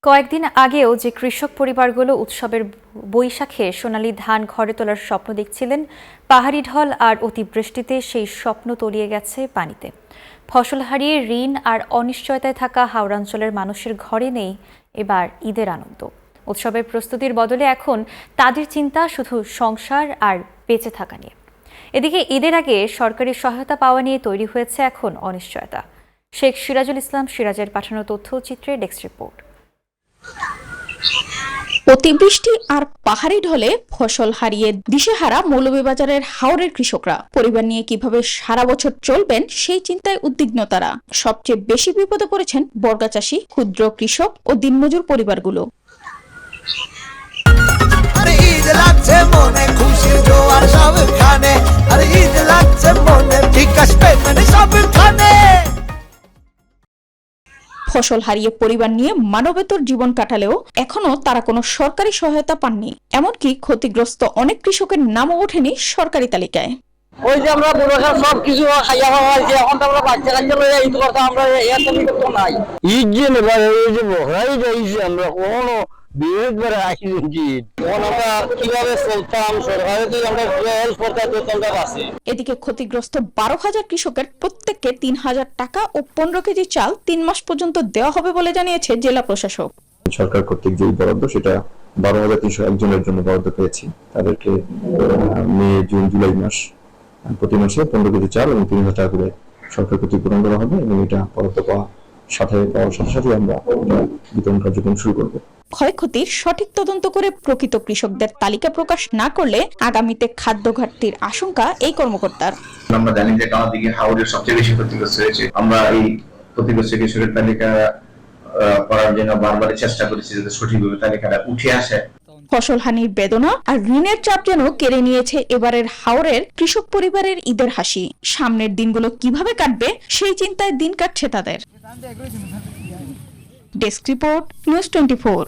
কয়েকদিন আগেও যে কৃষক পরিবারগুলো উৎসবের বৈশাখে সোনালী ধান ঘরে তোলার স্বপ্ন দেখছিলেন, পাহাড়ি ঢল আর অতিবৃষ্টিতে সেই স্বপ্ন তলিয়ে গেছে পানিতে। ফসল হারিয়ে ঋণ আর অনিশ্চয়তায় থাকা হাওড়াঞ্চলের মানুষের ঘরে নেই এবার ঈদের আনন্দ। উৎসবের প্রস্তুতির বদলে এখন তাদের চিন্তা শুধু সংসার আর বেঁচে থাকা নিয়ে। এদিকে ঈদের আগে সরকারি সহায়তা পাওয়া নিয়ে তৈরি হয়েছে এখন অনিশ্চয়তা। শেখ সিরাজুল ইসলাম সিরাজের পাঠানো তথ্যচিত্রে ডেস্ক রিপোর্ট। অতিবৃষ্টি আর পাহাড়ি ঢলে ফসল হারিয়ে দিশেহারা মৌলভীবাজারের হাওরের কৃষকরা পরিবার নিয়ে কিভাবে সারা বছর চলবেন সেই চিন্তায় উদ্বিগ্ন তারা। সবচেয়ে বেশি বিপদে পড়েছেন বর্গা চাষী, ক্ষুদ্র কৃষক ও দিনমজুর পরিবারগুলো। ফসল হারিয়ে পরিবার নিয়ে মানবেতর জীবন কাটালেও এখনো তারা কোনো সরকারি সহায়তা পাননি। এমনকি ক্ষতিগ্রস্ত অনেক কৃষকের নামও ওঠেনি সরকারি তালিকায়। ওই যে আমরা বুড়োরা সবকিছু খাইয়া খাওয়া হয়েছে, এখন তো আমরা বাচ্চা কাচ্চা লইয়া ঈদ করতাম, আমরা এত তো নাই। ঈদ যে নেবার এই যে বহরাই যাইছি আমরা কখনো বিরোধবার আসি এখন আমরা কিভাবে চলতাম, সরকারে তো আমরা হেল্প করতে আমরা বাঁচি। এদিকে ক্ষতিগ্রস্ত 12,000 কৃষকের প্রত্যেককে 3,000 টাকা ও 15 কেজি চাল 3 মাস পর্যন্ত দেওয়া হবে বলে জানিয়েছে জেলা প্রশাসক। সরকার কর্তৃক যে বরাদ্দ সেটা 12,301 জনের জন্য বরাদ্দ পেয়েছি। তাদেরকে মে, জুন, জুলাই মাস প্রতি মাসে 15 কেজি চাল এবং 3,000 টাকা করে সরকার কর্তৃক প্রদান করা হবে এবং এটা বরাদ্দ পাওয়ার সাথে আমরা বিতরণ কার্যক্রম শুরু করব। ক্ষয়ক্ষতির সঠিক তদন্ত করে প্রকৃত কৃষকদের তালিকা প্রকাশ না করলে আগামীতে খাদ্য ঘাটতির আশঙ্কা এই কর্মকর্তার। আমরা জানি যে আমাদের দিকে হাওড়ের সবচেয়ে বেশি ক্ষতিগ্রস্ত হয়েছে। আমরা এই ক্ষতিগ্রস্ত কৃষকের তালিকা করার জন্য বারবার চেষ্টা করেছি যাতে সঠিকভাবে তালিকাটা উঠে আসে। ফসল হানির বেদনা আর ঋণের চাপ যেন কেড়ে নিয়েছে এবারের হাওরের কৃষক পরিবারের ঈদের হাসি। সামনের দিনগুলো কিভাবে কাটবে সেই চিন্তায় দিন কাটছে তাদের। Desk report, news 24।